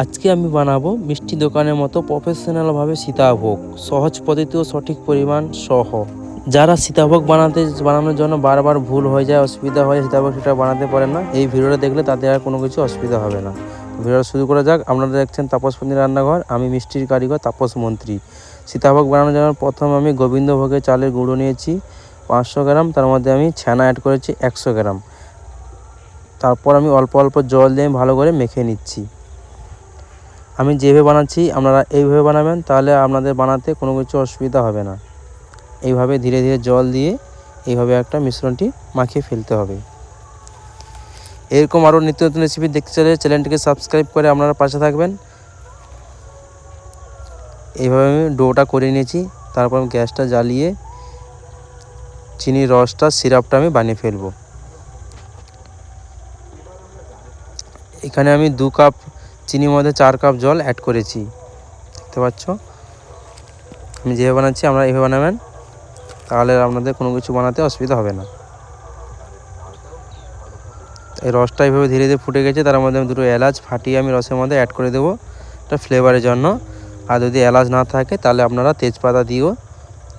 আজকে আমি বানাবো মিষ্টি দোকানের মতো প্রফেশনালভাবে সীতাভোগ, সহজ পদ্ধতি ও সঠিক পরিমাণ সহ। যারা সীতাভোগ বানানোর জন্য বারবার ভুল হয়ে যায়, অসুবিধা হয়, সীতাভোগ সেটা বানাতে পারে না, এই ভিডিওটা দেখলে তাদের আর কোনো কিছু অসুবিধা হবে না। ভিডিওটা শুরু করা যাক। আপনারা দেখছেন তাপস পন্থী রান্নাঘর, আমি মিষ্টির কারিগর তাপস মন্ত্রী। সীতাভোগ বানানোর জন্য প্রথম আমি গোবিন্দভোগের চালের গুঁড়ো নিয়েছি 500 গ্রাম, তার মধ্যে আমি ছানা অ্যাড করেছি 100 গ্রাম। তারপর আমি অল্প অল্প জল দিয়ে ভালো করে মেখে নিচ্ছি। আমি যেভাবে বানাচ্ছি আপনারা এইভাবে বানাবেন, তাহলে আপনাদের বানাতে কোনো কিছু অসুবিধা হবে না। এইভাবে ধীরে ধীরে জল দিয়ে এইভাবে একটা মিশ্রণটি মাখিয়ে ফেলতে হবে। এরকম আরও নিত্য নতুন রেসিপি দেখতে চাইলে চ্যানেলটিকে সাবস্ক্রাইব করে আপনারা পাশে থাকবেন। এইভাবে আমি ডোটা করে নিয়েছি। তারপর আমি গ্যাসটা জ্বালিয়ে চিনির রসটা সিরাপটা আমি বানিয়ে ফেলবো। এখানে আমি 2 কাপ চিনির মধ্যে 4 কাপ জল অ্যাড করেছি, দেখতে পাচ্ছ। আমি যেভাবে বানাচ্ছি আপনারা এইভাবে বানাবেন, তাহলে আপনাদের কোনো কিছু বানাতে অসুবিধা হবে না। এই রসটা এইভাবে ধীরে ধীরে ফুটে গেছে, তার মধ্যে আমি 2টো এলাচ ফাটিয়ে আমি রসের মধ্যে অ্যাড করে দেবো, এটা ফ্লেভারের জন্য। আর যদি এলাচ না থাকে তাহলে আপনারা তেজপাতা দিয়েও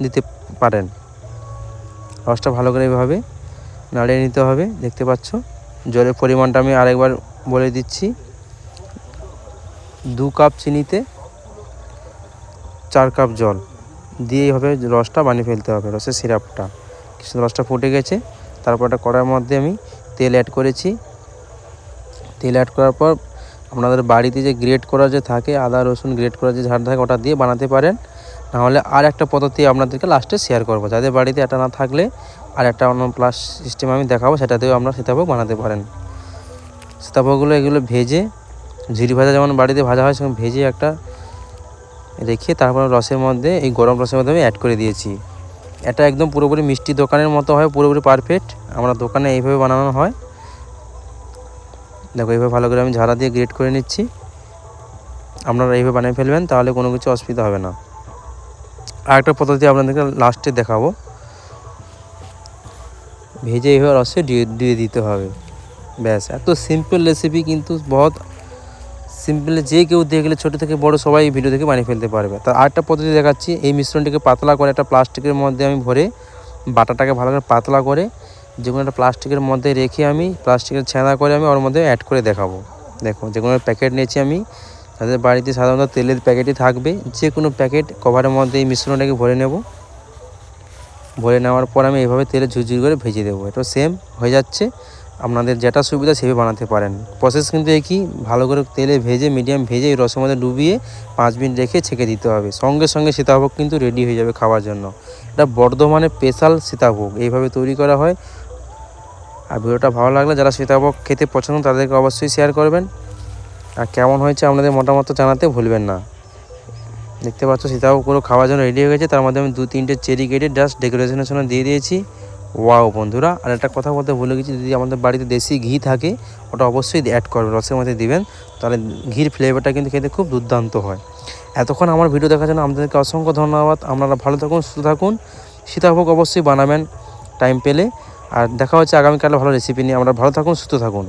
দিতে পারেন। রসটা ভালো করে এইভাবে নাড়িয়ে নিতে হবে, দেখতে পাচ্ছ। জলের পরিমাণটা আমি আরেকবার বলে দিচ্ছি। 2 কাপ চিনিতে 4 কাপ জল দিয়ে এইভাবে রসটা বানিয়ে ফেলতে হবে, রসের সিরাপটা। কিছু রসটা ফুটে গেছে, তারপর একটা কড়াইয়ের মধ্যে আমি তেল অ্যাড করেছি। তেল অ্যাড করার পর আপনাদের বাড়িতে যে গ্রেট করা যে থাকে, আদা রসুন গ্রেট করা যে ঝাড় থাকে, ওটা দিয়ে বানাতে পারেন। নাহলে আর একটা পদ্ধতি আপনাদেরকে লাস্টে শেয়ার করবো, যাদের বাড়িতে এটা না থাকলে আর একটা অন্য প্লাস সিস্টেম আমি দেখাবো, সেটাতেও আপনারা সীতাভোগ বানাতে পারেন। সীতাভোগগুলো এগুলো ভেজে, ঝুরি ভাজা যেমন বাড়িতে ভাজা হয় সেরকম ভেজে একটা রেখে তারপর রসের মধ্যে, এই গরম রসের মধ্যে আমি অ্যাড করে দিয়েছি। এটা একদম পুরোপুরি মিষ্টি দোকানের মতো হয়, পুরোপুরি পারফেক্ট। আমরা দোকানে এইভাবে বানানো হয়। দেখো এইভাবে ভালো করে আমি ঝাড়া দিয়ে গ্রেট করে নিচ্ছি। আপনারা এইভাবে বানিয়ে ফেলবেন, তাহলে কোনো কিছু অসুবিধা হবে না। আর একটা পদ্ধতি আপনাদেরকে লাস্টে দেখাবো। ভেজে এইভাবে রসে দিয়ে দিতে হবে, ব্যাস। এত সিম্পল রেসিপি, কিন্তু বহুত সিম্পল, যে কেউ দেখলে ছোটো থেকে বড় সবাই এই ভিডিও থেকে বানিয়ে ফেলতে পারবে। তার আরেকটা পদ্ধতি দেখাচ্ছি। এই মিশ্রণটিকে পাতলা করে একটা প্লাস্টিকের মধ্যে আমি ভরে, বাটাটাকে ভালো করে পাতলা করে যে কোনো একটা প্লাস্টিকের মধ্যে রেখে আমি প্লাস্টিকের ছেঁদা করে আমি ওর মধ্যে অ্যাড করে দেখাবো। দেখো যে কোনো প্যাকেট নিয়েছি আমি, তাদের বাড়িতে সাধারণত তেলের প্যাকেটই থাকবে, যে কোনো প্যাকেট কভারের মধ্যে এই মিশ্রণটাকে ভরে নেব। ভরে নেওয়ার পর আমি এইভাবে তেলে ঝুরঝুরি করে ভেজে দেবো। এটা সেম হয়ে যাচ্ছে, আপনাদের যেটা সুবিধা সেভাবে বানাতে পারেন। প্রসেস কিন্তু একই। ভালো করে তেলে ভেজে, মিডিয়াম ভেজে, এই রসের মধ্যে ডুবিয়ে 5 মিনিট রেখে ছেঁকে দিতে হবে। সঙ্গে সঙ্গে সীতাভোগ কিন্তু রেডি হয়ে যাবে খাওয়ার জন্য। এটা বর্ধমানের স্পেশাল সীতাভোগ, এইভাবে তৈরি করা হয়। আর ভিডিওটা ভালো লাগলে যারা সীতাভোগ খেতে পছন্দ তাদেরকে অবশ্যই শেয়ার করবেন। আর কেমন হয়েছে আপনাদের মতামত জানাতে ভুলবেন না। দেখতে পাচ্ছ সীতাভোগ পুরো খাওয়ার জন্য রেডি হয়ে গেছে। তার মধ্যে আমি 2-3টে চেরি কেটে জাস্ট ডেকোরেশনের জন্য দিয়ে দিয়েছি। ওয়াও বন্ধুরা, আর একটা কথা বলতে ভুলে গেছি, যদি আমাদের বাড়িতে দেশি ঘি থাকে ওটা অবশ্যই অ্যাড করবেন, রসের মধ্যে দিবেন, তাহলে ঘির ফ্লেভারটা কিন্তু খেতে খুব দুর্দান্ত হয়। এতক্ষণ আমার ভিডিও দেখার জন্য আপনাদেরকে অসংখ্য ধন্যবাদ। আপনারা ভালো থাকুন, সুস্থ থাকুন। সীতাভোগ অবশ্যই বানাবেন টাইম পেলে। আর দেখা হচ্ছে আগামীকালে ভালো রেসিপি নিয়ে। আমরা ভালো থাকুন, সুস্থ থাকুন।